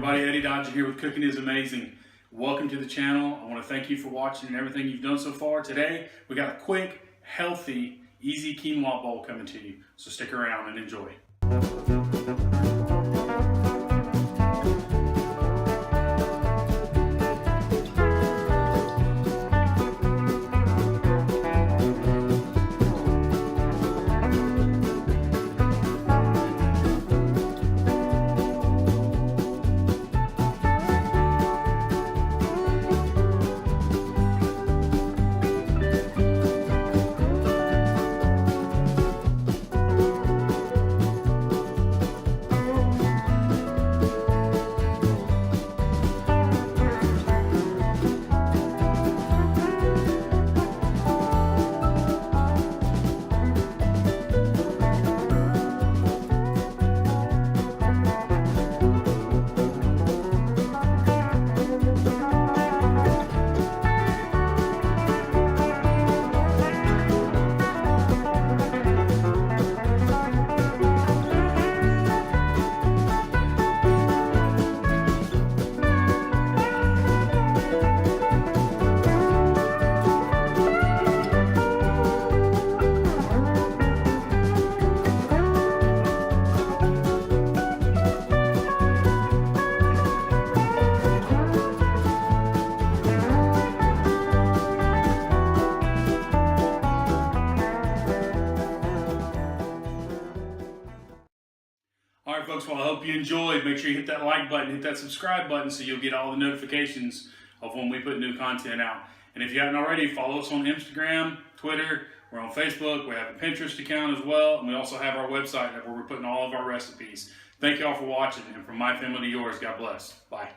everybody, Eddie Dodger here with Cooking is Amazing. Welcome to the channel. I want to thank you for watching and everything you've done so far. Today, we got a quick, healthy, easy quinoa bowl coming to you. So stick around and enjoy. Alright folks, well I hope you enjoyed. Make sure you hit that like button, hit that subscribe button so you'll get all the notifications of when we put new content out. And if you haven't already, follow us on Instagram, Twitter, we're on Facebook, we have a Pinterest account as well, and we also have our website where we're putting all of our recipes. Thank you all for watching, and from my family to yours, God bless. Bye.